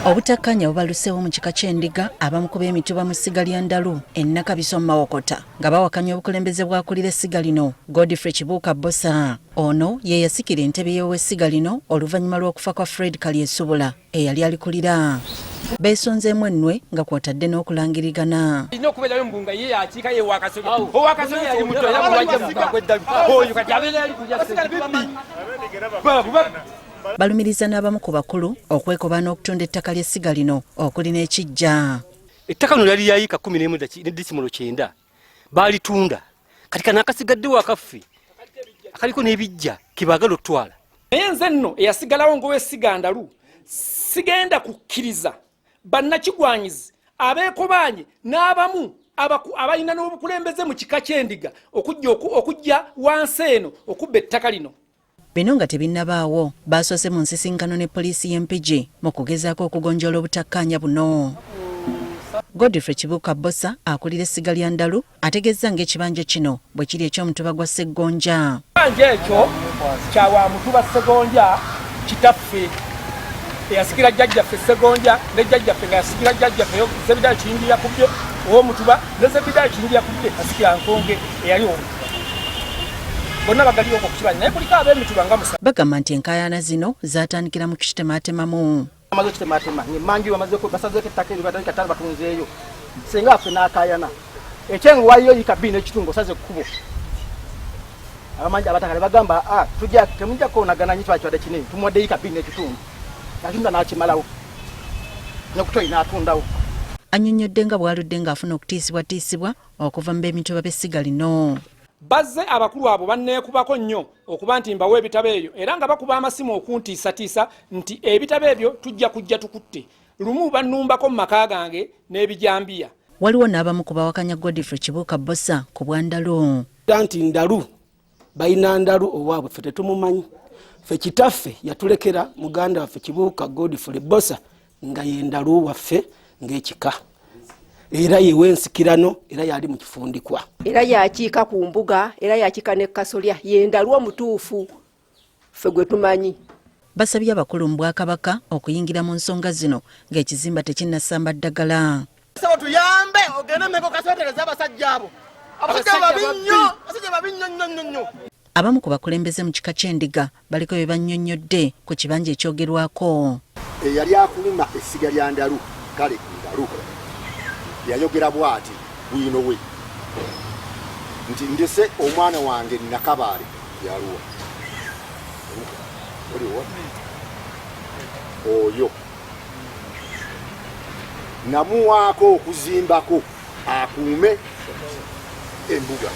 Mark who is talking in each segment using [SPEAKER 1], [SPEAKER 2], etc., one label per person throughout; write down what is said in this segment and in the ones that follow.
[SPEAKER 1] Obutakkaanya bubaluseewo mu kika ky'endiga abamu ku b'emituba mu ssiga lya Ndalu Ennakabiso Mawokota nga bawakanya obukulembeze bw'akulira essiga lino Godfrey Kibuuka Bbosa. Ono ye yasikira entebe y'ow'essiga lino oluvannyuma lw'okufa kwa Fred Kalyesuubula eyali alikulira. Beesonzeemu ennwe nga kw'otadde n'okulangirigana.
[SPEAKER 2] Ino okubeerayo mbunga ye yakiika ye wakasobi. Owakasobi yali muto era mulwajja muka kweddalu. Oyo kati abeera yali kujja
[SPEAKER 1] balumiriza n'abamu ku bakulu okwekoba n'okutunda ettaka ly'essiga lino okuli n'ekijja.
[SPEAKER 3] Ettaka lino lyali lyayika 11 ne Disimolo 9 baalitunda kati kana akasigaddewo akaffe akaliko n'ebijja kibaagala otwala.
[SPEAKER 2] Naye nze nno eyasigalawo ng'ow'essiga Ndalu sigenda kukkiriza bannakigwanyizi abeekobaanye n'abamu abalina n'obukulembeze mu kika ky'endiga okujja wansi eno okubba ettaka lino.
[SPEAKER 1] Bino nga tebinnabaawo baasose mu nsisinkano ne poliisi y'Empigi mu kugezaako okugonjoola obutakkaanya buno. Godfrey Kibuuka Bbosa akulira essiga lya Ndalu ategeezza ng'ekibanja kino bwe kiri eky'omutuba gwa Ssegonja.
[SPEAKER 2] Ekibanja ekyo kya wa mutuba Ssegonja kitaffe eyasikira jjajjaffe Ssegonja ne jjajjaffe nga yasikira jjajjaffe Zebediah Kiyingi yakubye ow'omutuba ne Zebediah Kiyingi yakubye asikira Nkonge eyali ow'omutuba. Bonna bagaliyo okukibanya naye kuliko ab'emituba nga musa.
[SPEAKER 1] Bagamba nti enkaayana zino zaatandikira mu kitematemamu.
[SPEAKER 4] Amaze kitematema ng'emmanju bamaze basazeeko ettaka eryo batandika ttala batunzeeyo singa affe n'akaayana ekyengo waliyo yika bbiri n'ekitundu osaze ekkubo abamanyi abatakale bagamba tujja temujja koonagana nyi twakibadde kinene tumuwadde yika bbiri n'ekitundu nakitunda n'akimalawo n'okutoyi n'atundawo.
[SPEAKER 1] Annyonnyodde nga bw'aludde ng'afuna okutiisibwatiisibwa okuva mu b'emituba b'essiga lino.
[SPEAKER 2] Bazze abakulu abo banneekubako nnyo okuba nti mbawa ebitabo ebyo era nga bakuba amasimu okuntiisatiisa nti ebitabo ebyo tujja kujja tukutte lumu bannumbako mu maka gange n'ebijambiya.
[SPEAKER 1] Waliwo n'abamu ku bawakanya Godfrey Kibuuka Bbosa ku bwa Ndalu.
[SPEAKER 5] Nti Ndalu balina Ndalu owaabwe ffe tetumumanyi ffe kitaffe yatulekera muganda waffe Kibuuka Godfrey Bbosa nga ye Ndalu waffe ng'ekika. Era yewe nsikirano era yali mu kifundikwa
[SPEAKER 6] era yakiika ku mbuga era yakiika ne Kasolya ye Ndalu omutuufu ffe gwe tumanyi.
[SPEAKER 1] Basabye abakulu mu Bwakabaka okuyingira mu nsonga zino ng'ekizimba tekinnasamba ddagala.
[SPEAKER 4] Tuyambe ogende mmeko kasotereza abasajja abo abasajja babinnyo nnyo.
[SPEAKER 1] Abamu ku bakulembeze mu kika ky'endiga baliko bye bannyonnyodde ku kibanja ekyogerwako.
[SPEAKER 7] Eyali akuluma essiga lya Ndalu kale Ndalu yayogera bw'ati bwino we nti ndese omwana wange Nakabaale yaluwa oyo namuwaako okuzimbako akuume embuga.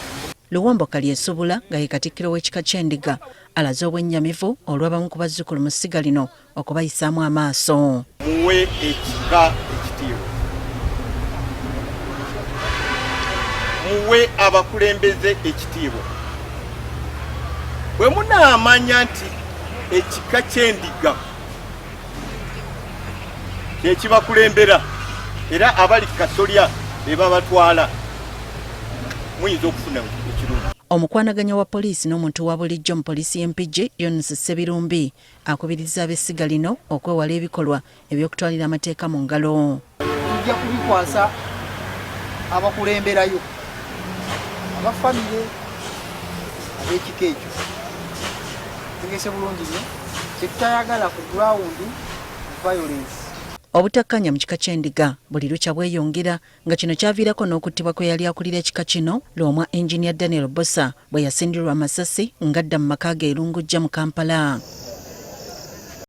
[SPEAKER 1] Luwombo Kalyesuubula nga ye Katikkiro w'ekika ky'endiga alaze obwennyamivu olw'abamu ku bazzukulu mu ssiga lino okubayisaamu amaaso.
[SPEAKER 7] Muwe ekika ekitiibwa, muwe abakulembeze ekitiibwa. Bwe munaamanya nti ekika ky'endiga kyekibakulembera era abali Kasolya be babatwala muyinza okufuna ekirungi.
[SPEAKER 1] Omukwanaganya wa poliisi n'omuntu wa bulijjo mu poliisi y'Empigi Yonas Ssebirumbi akubiriza ab'essiga lino okwewala ebikolwa eby'okutwalira amateeka mu ngalo.
[SPEAKER 4] Tujja kubikwasa abakulemberayo abafamire ab'ekika ekyo tegese bulungi nnyo kyetutayagala ku ground violence.
[SPEAKER 1] Obutakkaanya mu kika ky'endiga buli lukya bweyongera nga kino kyaviirako n'okuttibwa kwe yali akulira ekika kino Lwomwa Engineer Daniel Bbosa bwe yasindirwa amasasi ng'adda mu maka ge Erungujja mu Kampala.